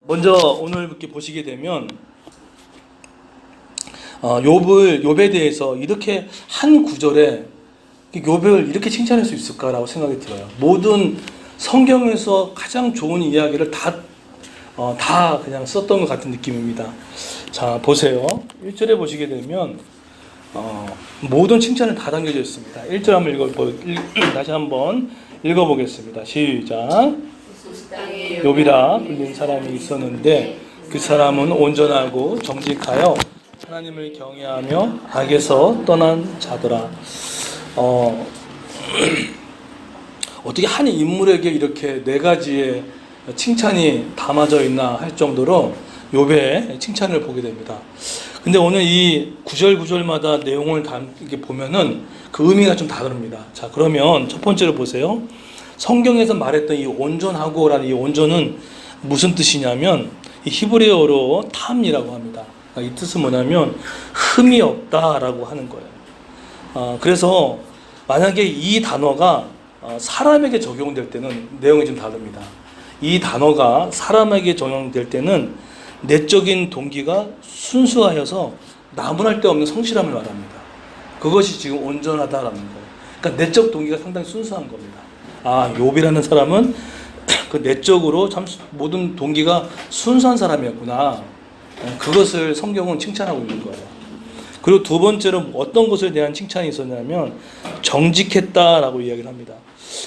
먼저 오늘 이렇게 보시게 되면 욥에 대해서 이렇게 한 구절에 욥을 이렇게 칭찬할 수 있을까라고 생각이 들어요. 모든 성경에서 가장 좋은 이야기를 다 그냥 썼던 것 같은 느낌입니다. 자, 보세요. 1절에 보시게 되면 모든 칭찬을 다 담겨져 있습니다. 1절 한번 다시 한번 읽어보겠습니다. 시작. 욥이라 불린 사람이 있었는데 그 사람은 온전하고 정직하여 하나님을 경외하며 악에서 떠난 자더라. 어떻게 한 인물에게 이렇게 네 가지의 칭찬이 담아져 있나 할 정도로 욥의 칭찬을 보게 됩니다. 근데 오늘 이 구절마다 내용을 이렇게 보면은 그 의미가 좀 다릅니다. 자, 그러면 첫 번째로 보세요. 성경에서 말했던 이 온전하고라는 이 온전은 무슨 뜻이냐면 이 히브리어로 탐이라고 합니다. 이 뜻은 뭐냐면 흠이 없다라고 하는 거예요. 그래서 만약에 이 단어가 사람에게 적용될 때는 내용이 좀 다릅니다. 이 단어가 사람에게 적용될 때는 내적인 동기가 순수하여서 나무랄 데 없는 성실함을 말합니다. 그것이 지금 온전하다라는 거예요. 그러니까 내적 동기가 상당히 순수한 겁니다. 욥이라는 사람은 그 내적으로 참 모든 동기가 순수한 사람이었구나. 그것을 성경은 칭찬하고 있는 거예요. 그리고 두 번째로 어떤 것에 대한 칭찬이 있었냐면 정직했다라고 이야기를 합니다.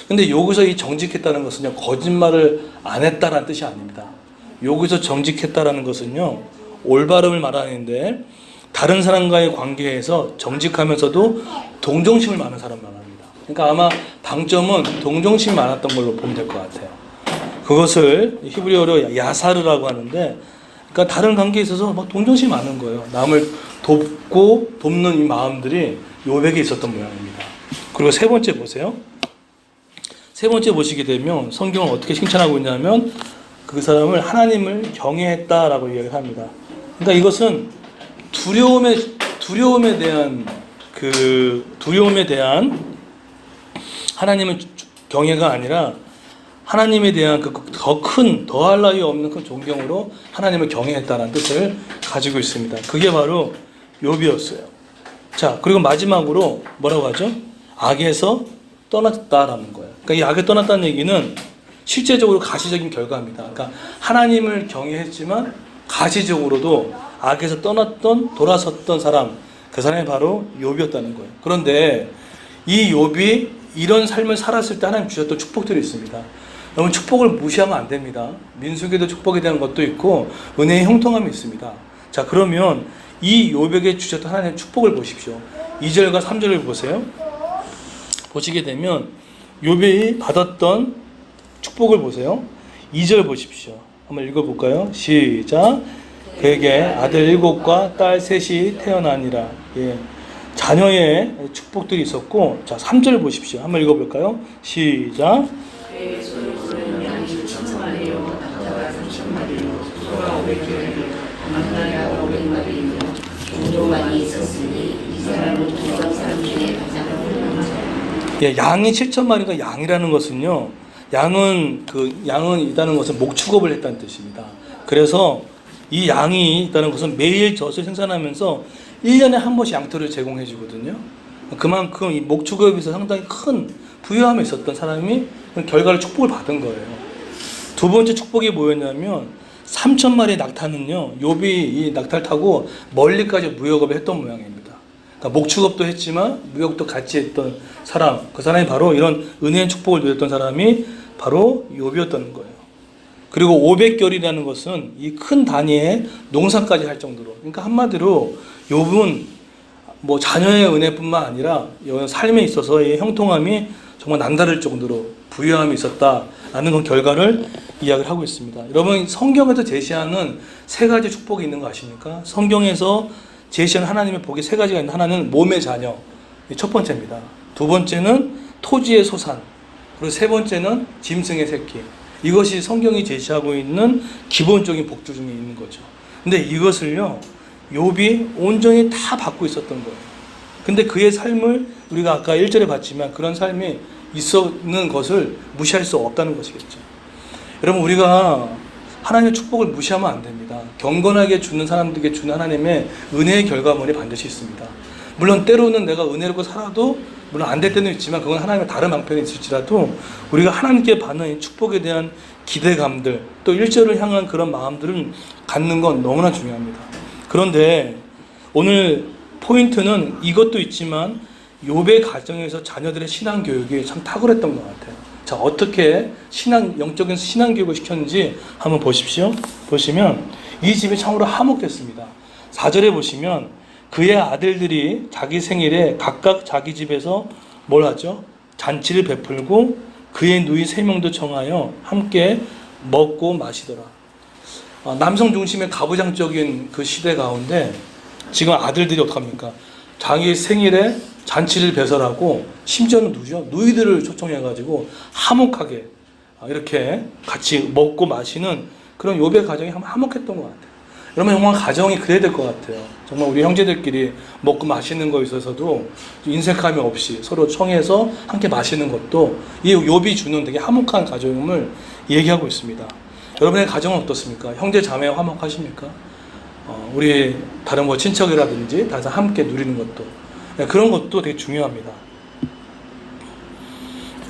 근데 여기서 이 정직했다는 것은요, 거짓말을 안 했다라는 뜻이 아닙니다. 여기서 정직했다라는 것은요, 올바름을 말하는데 다른 사람과의 관계에서 정직하면서도 동정심을 많은 사람 말합니다. 그러니까 아마 방점은 동정심이 많았던 걸로 보면 될 것 같아요. 그것을 히브리어로 야사르라고 하는데, 그러니까 다른 관계에 있어서 막 동정심이 많은 거예요. 남을 돕고 돕는 이 마음들이 욥에게 있었던 모양입니다. 그리고 세 번째 보세요. 세 번째 보시게 되면 성경은 어떻게 칭찬하고 있냐면 그 사람을 하나님을 경외했다라고 이야기를 합니다. 그러니까 이것은 두려움에 대한 하나님의 경외가 아니라 하나님에 대한 더할 나위 없는 큰 존경으로 하나님을 경외했다는 뜻을 가지고 있습니다. 그게 바로 욥이었어요. 자, 그리고 마지막으로 뭐라고 하죠? 악에서 떠났다라는 거예요. 그러니까 이 악에 떠났다는 얘기는 실제적으로 가시적인 결과입니다. 그러니까 하나님을 경외했지만 가시적으로도 악에서 돌아섰던 사람, 그 사람이 바로 욥이었다는 거예요. 그런데 이 욥이 이런 삶을 살았을 때 하나님 주셨던 축복들이 있습니다. 여러분, 축복을 무시하면 안 됩니다. 민수기도 축복에 대한 것도 있고 은혜의 형통함이 있습니다. 자, 그러면 이 욥에게 주셨던 하나님의 축복을 보십시오. 2절과 3절을 보세요. 보시게 되면 욥이 받았던 축복을 보세요. 2절 보십시오. 한번 읽어볼까요? 시작. 그에게 아들 7과 딸 3이 태어나니라. 예. 자녀의 축복들이 있었고, 자, 3절 보십시오. 한번 읽어볼까요? 시작. 예, 양이 7,000마리가 양이라는 것은요, 양은 있다는 것은 목축업을 했다는 뜻입니다. 그래서 이 양이 있다는 것은 매일 젖을 생산하면서 1년에 한 번씩 양털을 제공해 주거든요. 그만큼 이 목축업에서 상당히 큰 부유함이 있었던 사람이 결과로 축복을 받은 거예요. 두 번째 축복이 뭐였냐면 3,000마리의 낙타는요, 욥이 이 낙타를 타고 멀리까지 무역업을 했던 모양입니다. 그러니까 목축업도 했지만 무역도 같이 했던 사람, 그 사람이 바로 이런 은혜의 축복을 누렸던 사람이 바로 욥이었던 거예요. 그리고 500결이라는 것은 이 큰 단위의 농사까지 할 정도로, 그러니까 한마디로 욥은 뭐 자녀의 은혜뿐만 아니라 삶에 있어서의 형통함이 정말 남다를 정도로 부유함이 있었다라는 그 결과를 이야기를 하고 있습니다. 여러분, 성경에서 제시하는 세 가지 축복이 있는 거 아십니까? 성경에서 제시하는 하나님의 복이 세 가지가 있는데, 하나는 몸의 자녀, 첫 번째입니다. 두 번째는 토지의 소산, 그리고 세 번째는 짐승의 새끼. 이것이 성경이 제시하고 있는 기본적인 복주 중에 있는 거죠. 근데 이것을요, 욥이 온전히 다 받고 있었던 거예요. 근데 그의 삶을 우리가 아까 1절에 봤지만 그런 삶이 있었는 것을 무시할 수 없다는 것이겠죠. 여러분, 우리가 하나님의 축복을 무시하면 안 됩니다. 경건하게 주는 사람들에게 주는 하나님의 은혜의 결과물이 반드시 있습니다. 물론 때로는 내가 은혜롭고 살아도 물론 안 될 때는 있지만 그건 하나님의 다른 방편이 있을지라도 우리가 하나님께 받는 이 축복에 대한 기대감들 또 일절을 향한 그런 마음들을 갖는 건 너무나 중요합니다. 그런데 오늘 포인트는 이것도 있지만 욥의 가정에서 자녀들의 신앙 교육이 참 탁월했던 것 같아요. 자, 어떻게 영적인 신앙 교육을 시켰는지 한번 보십시오. 보시면 이 집이 참으로 화목했습니다. 4절에 보시면 그의 아들들이 자기 생일에 각각 자기 집에서 뭘 하죠? 잔치를 베풀고 그의 누이 3명도 청하여 함께 먹고 마시더라. 남성 중심의 가부장적인 그 시대 가운데 지금 아들들이 어떡합니까? 자기 생일에 잔치를 배설하고 심지어는 누구죠? 누이들을 초청해가지고 화목하게 이렇게 같이 먹고 마시는 그런 욥의 가정이 화목했던 것 같아요. 여러분 정말 가정이 그래야 될 것 같아요. 정말 우리 형제들끼리 먹고 마시는 거에 있어서도 인색함이 없이 서로 청해서 함께 마시는 것도 이 욥이 주는 되게 화목한 가정을 얘기하고 있습니다. 여러분의 가정은 어떻습니까? 형제 자매 화목하십니까? 우리 다른 친척이라든지 다들 함께 누리는 것도 그런 것도 되게 중요합니다.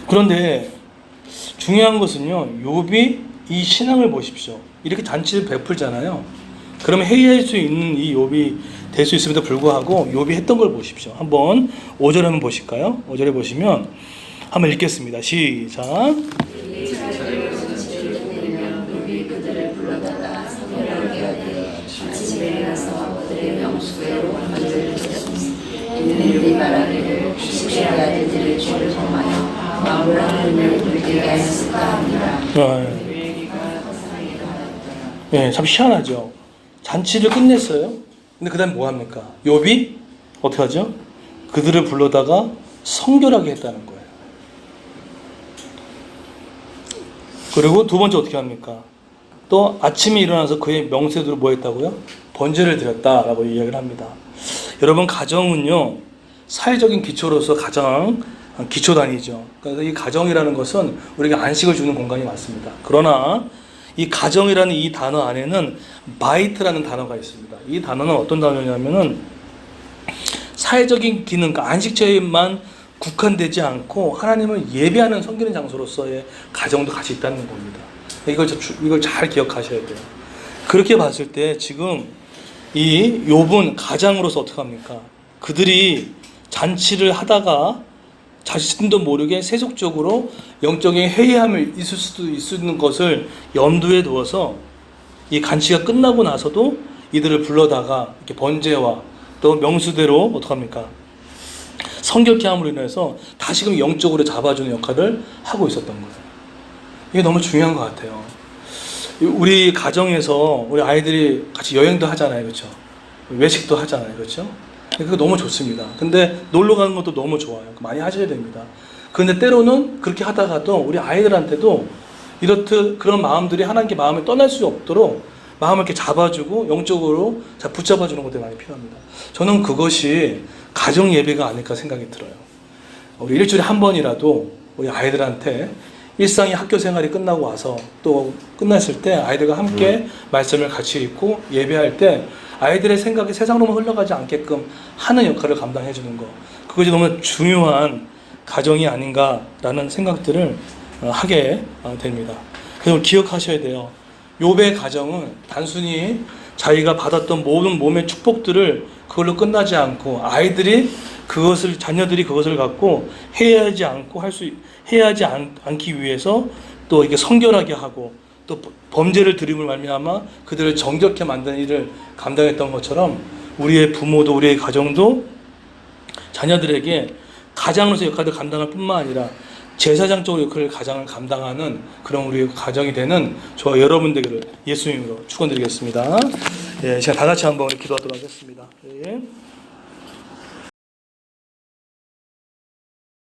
그런데 중요한 것은요, 욥이 이 신앙을 보십시오. 이렇게 잔치를 베풀잖아요. 그러면 회의할 수 있는 이 욥이 될 수 있음에도 불구하고 욥이 했던 걸 보십시오. 한번 5절 한번 보실까요? 5절에 보시면 한번 읽겠습니다. 시작. 그들이 말하기를 십시의 아들들의 죄를 범하여 마음으로 눈을 돌리게 하였을까 하니라. 네, 참 희한하죠. 잔치를 끝냈어요. 근데 그 다음에 뭐 합니까? 욥이 어떻게 하죠? 그들을 불러다가 성결하게 했다는 거예요. 그리고 두 번째 어떻게 합니까? 또 아침에 일어나서 그의 명세대로 뭐 했다고요? 번제를 드렸다라고 이야기를 합니다. 여러분 가정은요 사회적인 기초로서 가장 기초단위죠. 그래서 이 가정이라는 것은 우리에게 안식을 주는 공간이 맞습니다. 그러나 이 가정이라는 이 단어 안에는 바이트라는 단어가 있습니다. 이 단어는 어떤 단어냐면은 사회적인 기능, 그러니까 안식처에만 국한되지 않고 하나님을 예배하는 섬기는 장소로서의 가정도 같이 있다는 겁니다. 이걸 잘 기억하셔야 돼요. 그렇게 봤을 때 지금 이 욥은 가장으로서 어떻게 합니까? 그들이 잔치를 하다가 자신도 모르게 세속적으로 영적인 회의함을 있을 수도 있는 것을 염두에 두어서 이 잔치가 끝나고 나서도 이들을 불러다가 이렇게 번제와 또 명수대로 어떻게 합니까? 성결케 함으로 인해서 다시금 영적으로 잡아주는 역할을 하고 있었던 거예요. 이게 너무 중요한 것 같아요. 우리 가정에서 우리 아이들이 같이 여행도 하잖아요. 그렇죠? 외식도 하잖아요. 그렇죠? 그거 너무 좋습니다. 근데 놀러 가는 것도 너무 좋아요. 많이 하셔야 됩니다. 그런데 때로는 그렇게 하다가도 우리 아이들한테도 이렇듯 그런 마음들이 하나님께 마음을 떠날 수 없도록 마음을 이렇게 잡아주고 영적으로 붙잡아주는 것들이 많이 필요합니다. 저는 그것이 가정 예배가 아닐까 생각이 들어요. 우리 일주일에 한 번이라도 우리 아이들한테 일상의 학교 생활이 끝나고 와서 또 끝났을 때 아이들과 함께 말씀을 같이 읽고 예배할 때 아이들의 생각이 세상으로만 흘러가지 않게끔 하는 역할을 감당해 주는 거, 그것이 너무 중요한 가정이 아닌가라는 생각들을 하게 됩니다. 그래서 기억하셔야 돼요. 욥의 가정은 단순히 자기가 받았던 모든 몸의 축복들을 그걸로 끝나지 않고 아이들이 그것을, 자녀들이 그것을 갖고 해야지 않기 위해서 또 이렇게 성결하게 하고 또 범죄를 드림을 말미암아 그들을 정결케 만드는 일을 감당했던 것처럼 우리의 부모도 우리의 가정도 자녀들에게 가장으로서 역할을 감당할 뿐만 아니라 제사장적으로 역할을 가장을 감당하는 그런 우리의 가정이 되는 저와 여러분들을 예수님으로 축원드리겠습니다. 예, 제가 다 같이 한번 기도하도록 하겠습니다. 예.